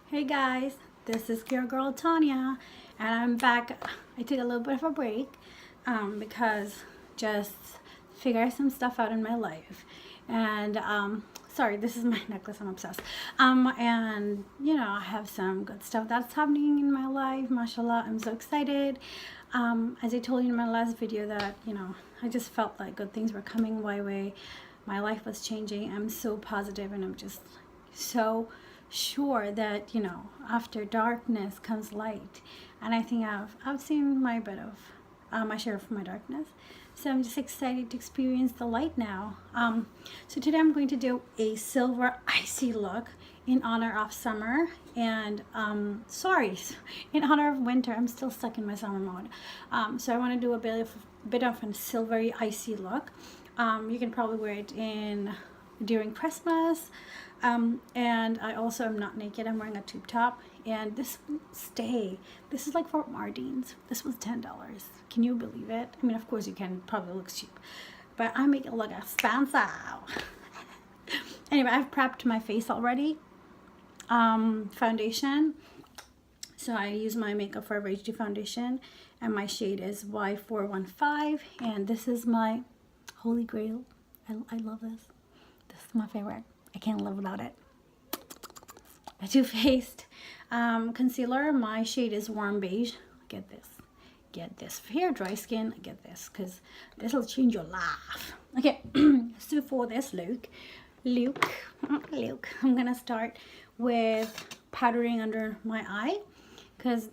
Hey guys, this is your girl Tanya, and I'm back. I took a little bit of a break because just figure some stuff out in my life. And sorry, this is my necklace. I'm obsessed. And I have some good stuff that's happening in my life. Mashallah, I'm so excited. As I told you in my last video that I just felt like good things were coming my way. My life was changing. I'm so positive, and I'm just so sure that after darkness comes light, and I think I've seen my bit of my share of my darkness, so I'm just excited to experience the light now. So today I'm going to do a silver icy look in honor of summer, and sorry, in honor of winter. I'm still stuck in my summer mode. So I want to do a bit of a silvery icy look. You can probably wear it during Christmas. And I also am not naked. I'm wearing a tube top, and this is like Fort Martin's. This was $10. Can you believe it? I mean, of course you can. Probably looks cheap, but I make it look expensive. Anyway, I've prepped my face already. Foundation. So I use my Makepforever HD foundation, and my shade is Y415, and this is my holy grail. I love this. This is my favorite. I can't live without it. A Too Faced concealer. My shade is warm beige. Get this. For hair dry skin, get this, because this will change your life. Okay, so for this look, I'm gonna start with powdering under my eye, because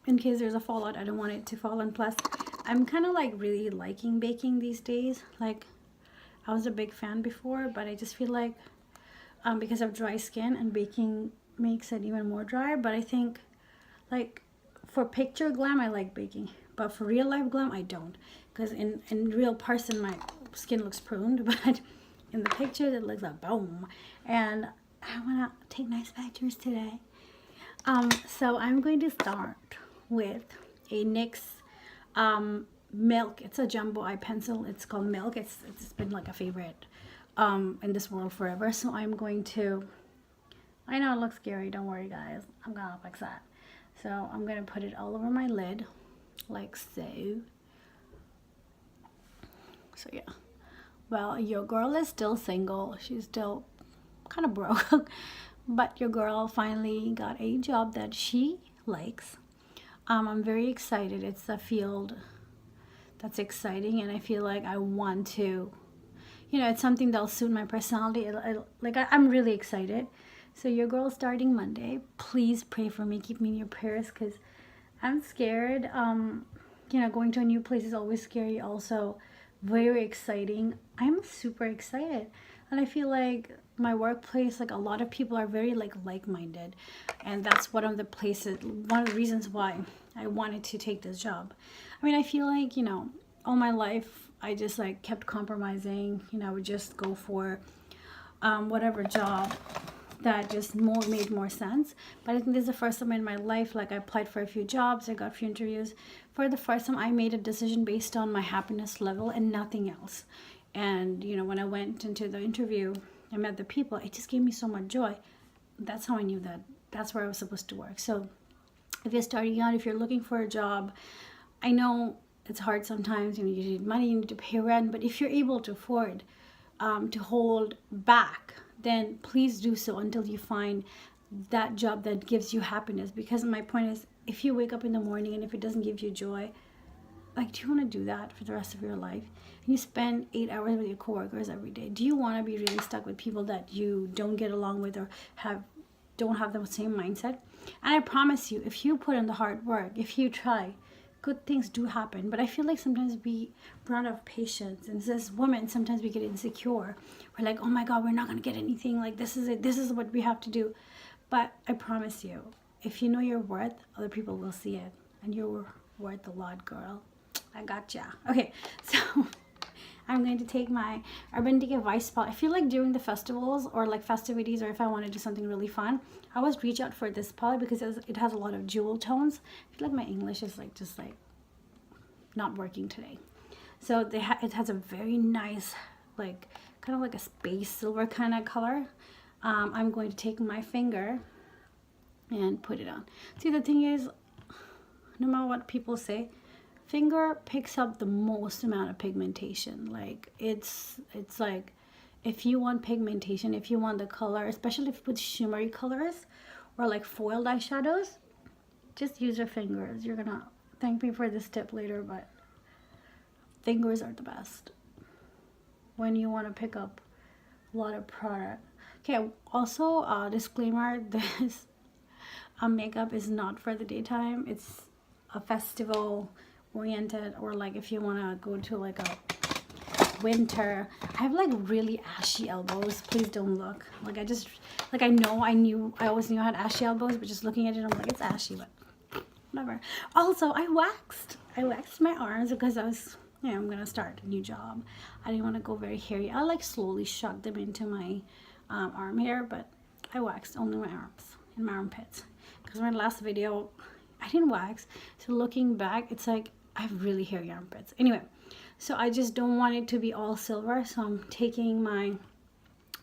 in case there's a fallout, I don't want it to fall. And plus, I'm kind of like really liking baking these days. Like, I was a big fan before, but I just feel like because of dry skin, and baking makes it even more dry. But I think, like, for picture glam I like baking, but for real life glam I don't, because in real person my skin looks pruned, but in the picture it looks like boom. And I want to take nice pictures today. So I'm going to start with a NYX Milk. It's a jumbo eye pencil. It's called Milk. It's been like a favorite in this world forever. So I'm going to, I know it looks scary, don't worry guys, I'm gonna fix that. So I'm gonna put it all over my lid like so. So yeah, well, your girl is still single. She's still kind of broke but your girl finally got a job that she likes. I'm very excited. It's a field that's exciting, and I feel like I want to, it's something that'll suit my personality. I'm really excited. So your girl's starting Monday. Please pray for me. Keep me in your prayers, because I'm scared. Going to a new place is always scary. Also, very exciting. I'm super excited. And I feel like my workplace, like, a lot of people are very like-minded. And that's one of the reasons why I wanted to take this job. I mean, I feel like, all my life, I just kept compromising. I would just go for whatever job that just made more sense. But I think this is the first time in my life, I applied for a few jobs, I got a few interviews. For the first time, I made a decision based on my happiness level and nothing else. And when I went into the interview, I met the people. It just gave me so much joy. That's how I knew that that's where I was supposed to work. So if you're starting out, if you're looking for a job, I know it's hard sometimes. You need money, you need to pay rent. But if you're able to afford to hold back, then please do so until you find that job that gives you happiness. Because my point is, if you wake up in the morning and if it doesn't give you joy, do you want to do that for the rest of your life? And you spend 8 hours with your coworkers every day. Do you want to be really stuck with people that you don't get along with, or don't have the same mindset? And I promise you, if you put in the hard work, if you try, good things do happen. But I feel like sometimes we run out of patience, and as women, sometimes we get insecure. We're like, oh my God, we're not going to get anything. This is it. This is what we have to do. But I promise you, if you know your worth, other people will see it. And you're worth a lot, girl. I gotcha. Okay, so I'm going to take my Urban Decay Vice palette. I feel like during the festivals or festivities, or if I want to do something really fun, I always reach out for this palette because it has a lot of jewel tones. I feel like my English is just not working today. So it has a very nice, kind of like a space silver kind of color. I'm going to take my finger and put it on. See, the thing is, no matter what people say, finger picks up the most amount of pigmentation. Like it's like, if you want pigmentation, if you want the color, especially if with shimmery colors or like foiled eyeshadows, just use your fingers. You're gonna thank me for this tip later, but fingers are the best when you want to pick up a lot of product. Okay, also disclaimer, this makeup is not for the daytime. It's a festival oriented, or like if you want to go to like a winter. I have like really ashy elbows. Please don't look. Like I just, like I always knew I had ashy elbows, but just looking at it, I'm like, it's ashy, but whatever. Also, I waxed my arms because I was, you know, I'm gonna start a new job. I didn't want to go very hairy. I like slowly shoved them into my arm hair, but I waxed only my arms and my armpits because my last video I didn't wax. So looking back, it's like I have really hairy armpits. Anyway, so I just don't want it to be all silver, so I'm taking my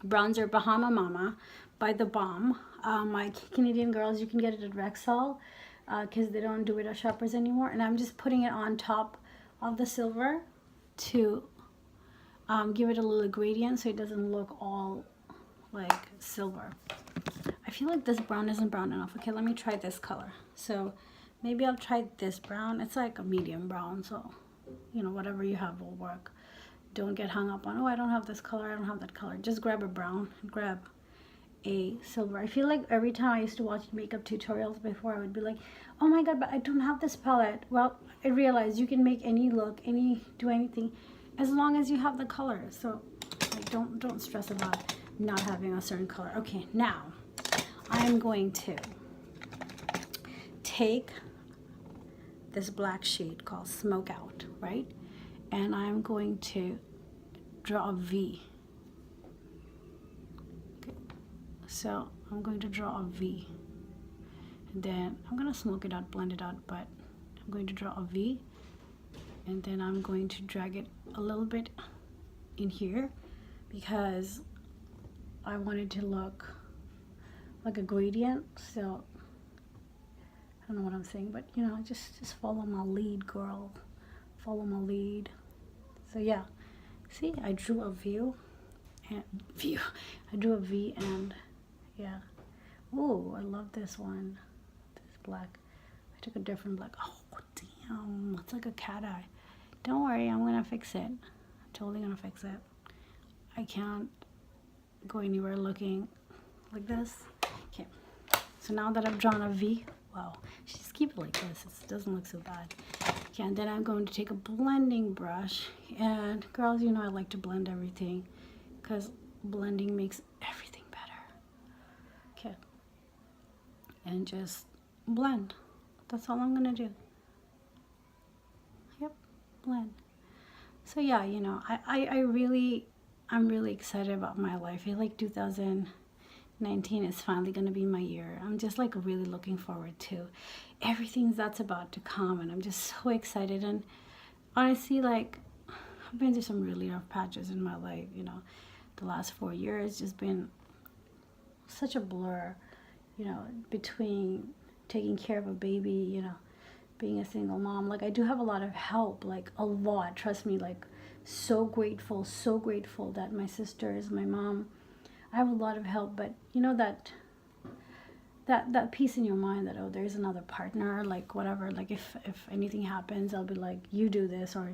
bronzer Bahama Mama by the Balm. My Canadian girls, you can get it at Rexall because they don't do it at Shoppers anymore, and I'm just putting it on top of the silver to give it a little gradient so it doesn't look all like silver. I feel like this brown isn't brown enough. Okay, let me try this color. So maybe I'll try this brown. It's like a medium brown, so you know, whatever you have will work. Don't get hung up on, oh, I don't have this color, I don't have that color. Just grab a brown, grab a silver. I feel like every time I used to watch makeup tutorials before, I would be like, oh my god, but I don't have this palette. Well, I realized you can make any look, do anything, as long as you have the color. So like, don't stress about not having a certain color. Okay, now I'm going to take this black shade called Smoke Out, right? And I'm going to draw a V. Okay. So I'm going to draw a V. And then I'm going to smoke it out, blend it out, but I'm going to draw a V. And then I'm going to drag it a little bit in here because I want it to look like a gradient. So I don't know what I'm saying, but you know, just follow my lead, girl. Follow my lead. So yeah, see, I drew a view and view. I drew a V and yeah. Oh, I love this one. This black. I took a different black. Oh damn, it's like a cat eye. Don't worry, I'm gonna fix it. I'm totally gonna fix it. I can't go anywhere looking like this. Okay. So now that I've drawn a V. Wow, just keep it like this. It doesn't look so bad. Okay, and then I'm going to take a blending brush. And girls, you know I like to blend everything because blending makes everything better. Okay. And just blend. That's all I'm gonna do. Yep, blend. So yeah, you know, I'm really excited about my life. I feel like 2019 is finally going to be my year. I'm just like really looking forward to everything that's about to come, and I'm just so excited. And honestly, like, I've been through some really rough patches in my life, you know. The last 4 years just been such a blur, you know, between taking care of a baby, you know, being a single mom. Like, I do have a lot of help, like a lot, trust me. Like, so grateful that my sisters, my mom, I have a lot of help. But you know, that peace in your mind that, oh, there's another partner, like whatever, like if anything happens, I'll be like, you do this, or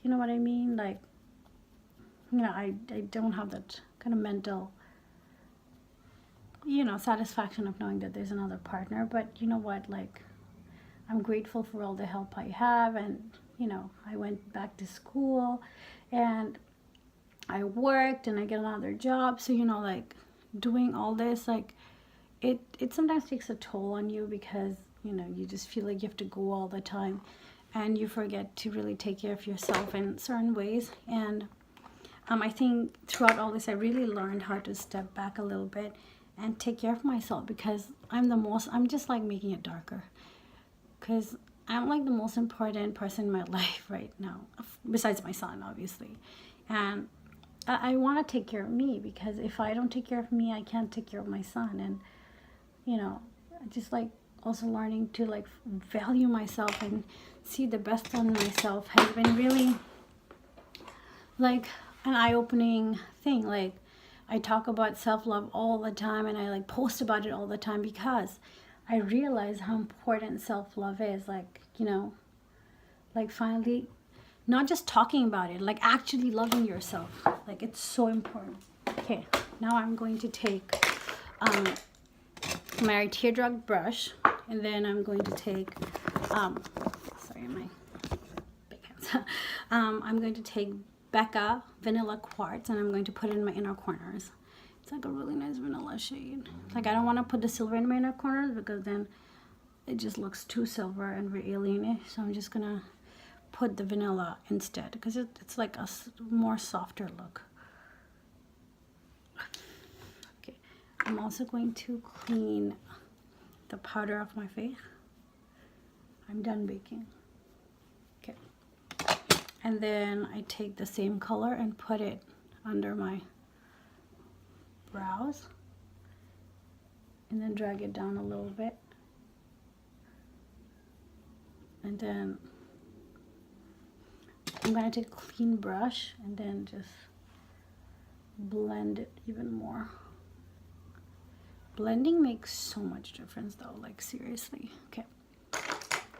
you know what I mean. Like, you know, I don't have that kind of mental, you know, satisfaction of knowing that there's another partner. But you know what, like, I'm grateful for all the help I have. And you know, I went back to school and I worked and I get another job. So, you know, like, doing all this, like, it sometimes takes a toll on you because, you know, you just feel like you have to go all the time and you forget to really take care of yourself in certain ways. And I think throughout all this, I really learned how to step back a little bit and take care of myself, because I'm just like making it darker, because I'm like the most important person in my life right now, besides my son, obviously. And I want to take care of me, because if I don't take care of me, I can't take care of my son. And, you know, just like also learning to like value myself and see the best on myself has been really like an eye-opening thing. Like I talk about self-love all the time and I like post about it all the time because I realize how important self-love is. Like, you know, like finally not just talking about it, like actually loving yourself. Like it's so important. Okay, now I'm going to take my teardrop brush, and then I'm going to take sorry, my big hands. I'm going to take Becca Vanilla Quartz, and I'm going to put it in my inner corners. It's like a really nice vanilla shade. Like I don't want to put the silver in my inner corners because then it just looks too silver and very alienish. So I'm just gonna put the vanilla instead because it's like a more softer look. I'm also going to clean the powder off my face. I'm done baking. Okay. And then I take the same color and put it under my brows. And then drag it down a little bit. And then I'm going to take a clean brush and then just blend it even more. Blending makes so much difference though, like seriously. Okay.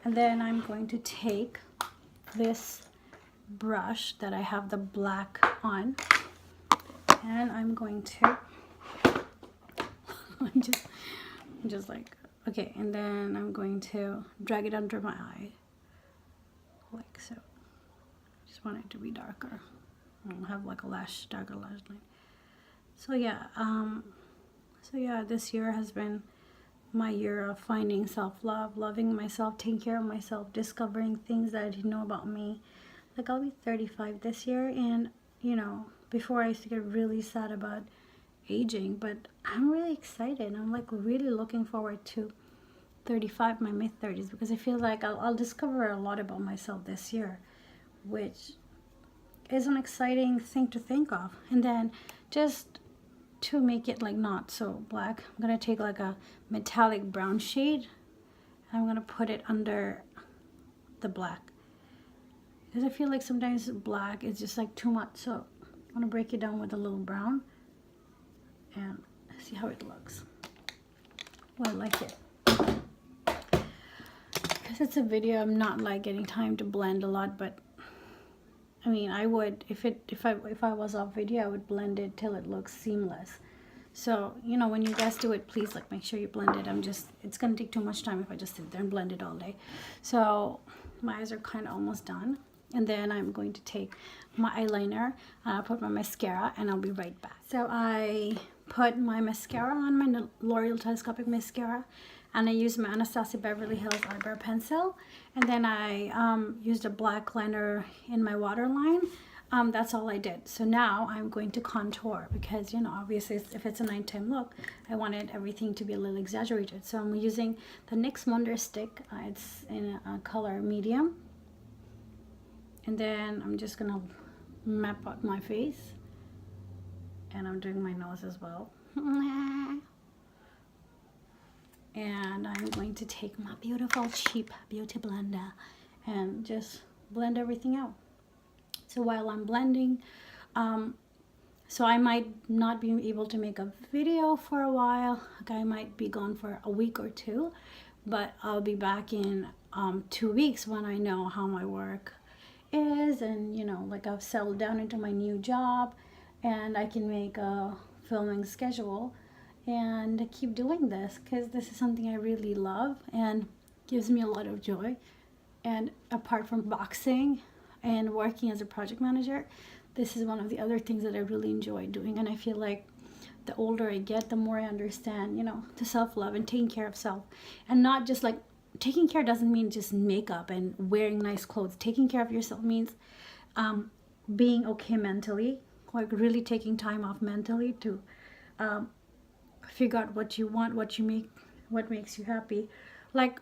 And then I'm going to take this brush that I have the black on, and I'm going to I'm just like, okay, and then I'm going to drag it under my eye like so. Just want it to be darker. I don't have like a darker lash line. So yeah, this year has been my year of finding self-love, loving myself, taking care of myself, discovering things that I didn't know about me. Like I'll be 35 this year, and you know, before I used to get really sad about aging, but I'm really excited. I'm like really looking forward to 35, my mid-30s, because I feel like I'll discover a lot about myself this year, which is an exciting thing to think of. And then just to make it like not so black, I'm gonna take like a metallic brown shade and I'm gonna put it under the black, because I feel like sometimes black is just like too much. So I'm gonna break it down with a little brown and see how it looks. Well, I like it because it's a video. I'm not like getting time to blend a lot, but I mean, I would, if I was off video, I would blend it till it looks seamless. So, you know, when you guys do it, please like make sure you blend it. It's gonna take too much time if I just sit there and blend it all day. So my eyes are kind of almost done. And then I'm going to take my eyeliner and I'll put my mascara and I'll be right back. So I put my mascara on, my L'Oreal Telescopic mascara, and I used my Anastasia Beverly Hills eyebrow pencil, and then I used a black liner in my waterline. That's all I did. So now I'm going to contour because, you know, obviously if it's a nighttime look, I wanted everything to be a little exaggerated. So I'm using the NYX Wonder Stick. It's in a color medium. And then I'm just gonna map out my face, and I'm doing my nose as well. And I'm going to take my beautiful cheap beauty blender and just blend everything out. So while I'm blending, so I might not be able to make a video for a while. Like I might be gone for a week or two, but I'll be back in 2 weeks when I know how my work is, and you know, like I've settled down into my new job and I can make a filming schedule and keep doing this, because this is something I really love and gives me a lot of joy. And apart from boxing and working as a project manager, this is one of the other things that I really enjoy doing. And I feel like the older I get, the more I understand, you know, the self-love and taking care of self. And not just like, taking care doesn't mean just makeup and wearing nice clothes. Taking care of yourself means being okay mentally, like really taking time off mentally to figure out what you want, what makes you happy. Like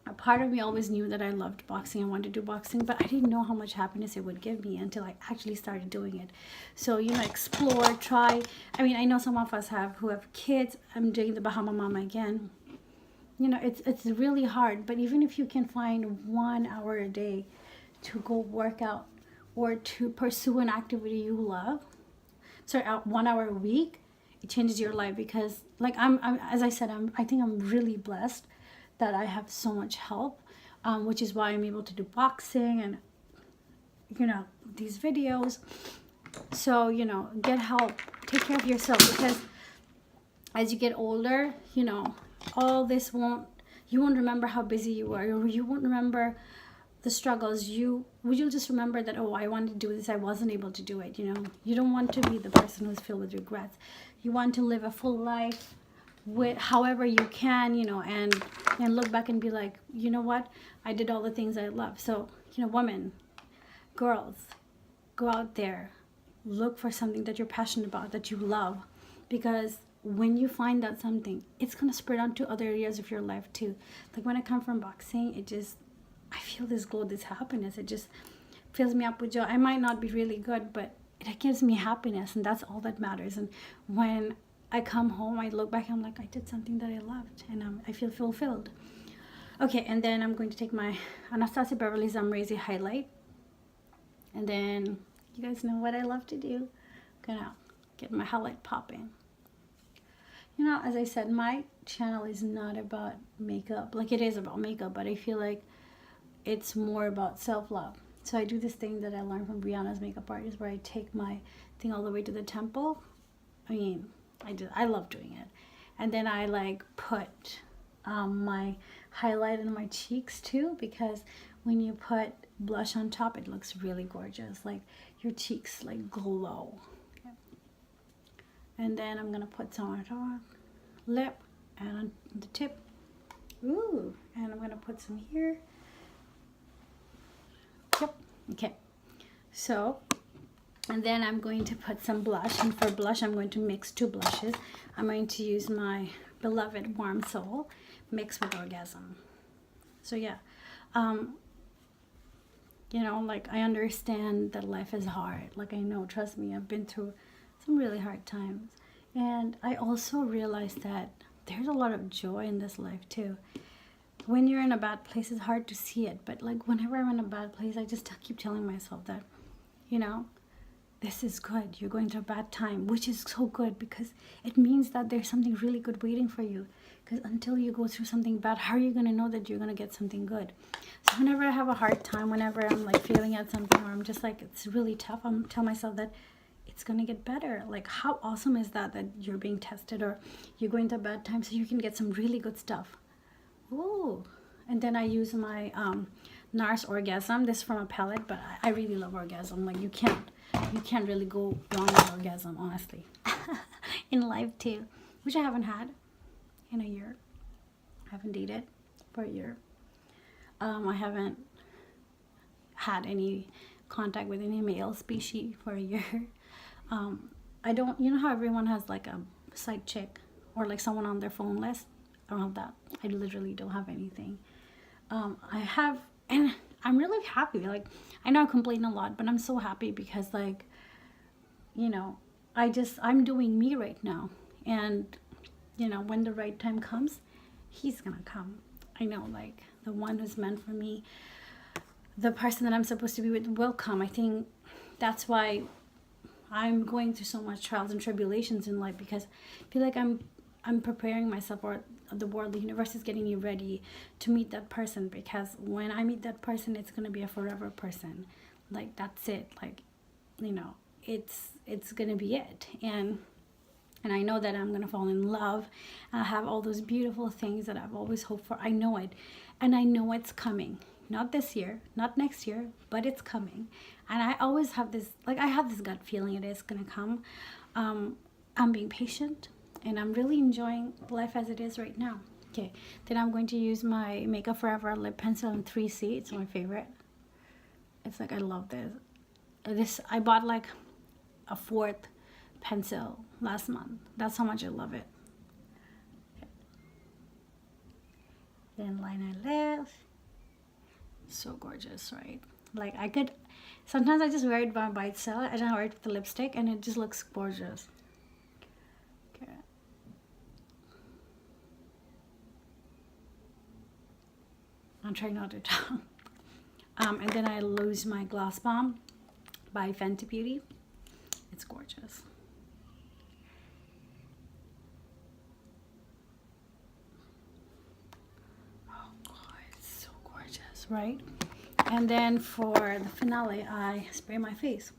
a part of me always knew that I loved boxing. I wanted to do boxing, but I didn't know how much happiness it would give me until I actually started doing it. So, you know, explore, try. I mean, I know some of us who have kids. I'm doing the Bahama Mama again. you know, it's really hard. But even if you can find 1 hour a day to go work out or to pursue an activity you love, sorry, 1 hour a week, it changes your life. Because like I'm as I said, I think I'm really blessed that I have so much help, which is why I'm able to do boxing and, you know, these videos. So, you know, get help, take care of yourself, because as you get older, you know, all this you won't remember how busy you were, or you won't remember the struggles. You'll just remember that, oh, I wanted to do this, I wasn't able to do it. You know, you don't want to be the person who's filled with regrets. You want to live a full life with however you can, you know, and look back and be like, you know what, I did all the things I love. So, you know, women, girls, go out there, look for something that you're passionate about, that you love, because when you find that something, it's going to spread out to other areas of your life too. Like when I come from boxing, I feel this glow, this happiness. It just fills me up with joy. I might not be really good, but it gives me happiness, and that's all that matters. And when I come home, I look back, I'm like, I did something that I loved, and I feel fulfilled. Okay, and then I'm going to take my Anastasia Beverly's Amrezy highlight. And then you guys know what I love to do. I'm gonna get my highlight popping. You know, as I said, my channel is not about makeup. Like, it is about makeup, but I feel like it's more about self-love. So I do this thing that I learned from Brianna's makeup artist, where I take my thing all the way to the temple. I mean, I love doing it. And then I like put my highlight in my cheeks too, because when you put blush on top, it looks really gorgeous. Like your cheeks like glow. Okay. And then I'm gonna put some on top, lip, and on the tip. Ooh, and I'm gonna put some here. Yep. Okay. So, and then I'm going to put some blush, and for blush I'm going to mix 2 blushes. I'm going to use my beloved Warm Soul mixed with Orgasm. So yeah, you know, like, I understand that life is hard. Like, I know, trust me, I've been through some really hard times. And I also realized that there's a lot of joy in this life too. When you're in a bad place, it's hard to see it. But like, whenever I'm in a bad place, I just keep telling myself that, you know, this is good. You're going through a bad time, which is so good, because it means that there's something really good waiting for you. Because until you go through something bad, how are you going to know that you're going to get something good? So whenever I have a hard time, whenever I'm like failing at something, or I'm just like, it's really tough, I'm tell myself that it's going to get better. Like, how awesome is that you're being tested, or you're going through a bad time so you can get some really good stuff. Ooh. And then I use my Nars Orgasm. This is from a palette, but I really love Orgasm. Like, you can't really go wrong with Orgasm, honestly. In life too, which I haven't had in a year. I haven't dated for a year. I haven't had any contact with any male species for a year. I don't, you know how everyone has like a side chick or like someone on their phone list? I don't have that. I literally don't have anything. I have, and I'm really happy. Like, I know I complain a lot, but I'm so happy because, like, you know, I'm doing me right now. And, you know, when the right time comes, he's gonna come. I know, like, the one who's meant for me, the person that I'm supposed to be with will come. I think that's why I'm going through so much trials and tribulations in life, because I feel like I'm preparing myself, or the world, the universe is getting me ready to meet that person, because when I meet that person, it's going to be a forever person. Like, that's it. Like, you know, it's going to be it. And I know that I'm going to fall in love. I have all those beautiful things that I've always hoped for. I know it. And I know it's coming. Not this year, not next year, but it's coming. And I always have this, like, I have this gut feeling it is going to come. I'm being patient. And I'm really enjoying life as it is right now. Okay, then I'm going to use my Makepforever lip pencil in 3C. It's my favorite. It's like, I love this. I bought like a 4th pencil last month. That's how much I love it. Okay. Then line our lips. So gorgeous, right? Like, sometimes I just wear it by itself, and I wear it with the lipstick, and it just looks gorgeous. I'm trying not to talk. And then I lose my Gloss Bomb by Fenty Beauty. It's gorgeous. Oh God, it's so gorgeous, right? And then for the finale, I spray my face.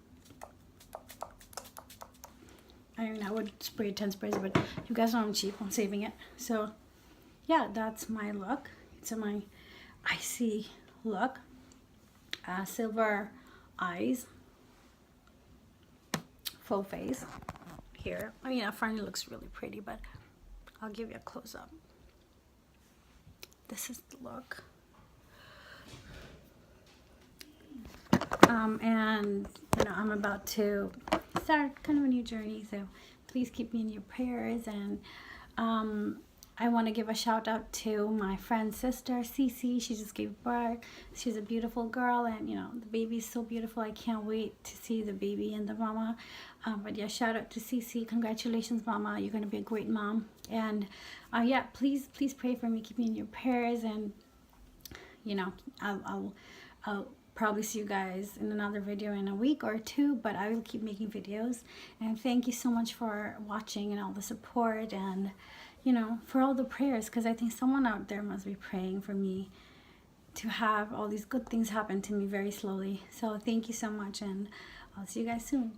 I mean, I would spray 10 sprays, but you guys know I'm cheap. I'm saving it. So, yeah, that's my look. It's my icy look. Silver eyes. Full face. Here. I mean, front it looks really pretty, but I'll give you a close-up. This is the look. And, you know, I'm about to start kind of a new journey, so please keep me in your prayers. And I want to give a shout out to my friend's sister, Cece. She just gave birth. She's a beautiful girl, and you know, the baby's so beautiful. I can't wait to see the baby and the mama. But yeah, shout out to Cece. Congratulations, mama. You're going to be a great mom. And yeah, please pray for me. Keep me in your prayers. And you know, I'll probably see you guys in another video in a week or two, but I will keep making videos. And thank you so much for watching and all the support, and you know, for all the prayers, because I think someone out there must be praying for me to have all these good things happen to me very slowly. So thank you so much, and I'll see you guys soon.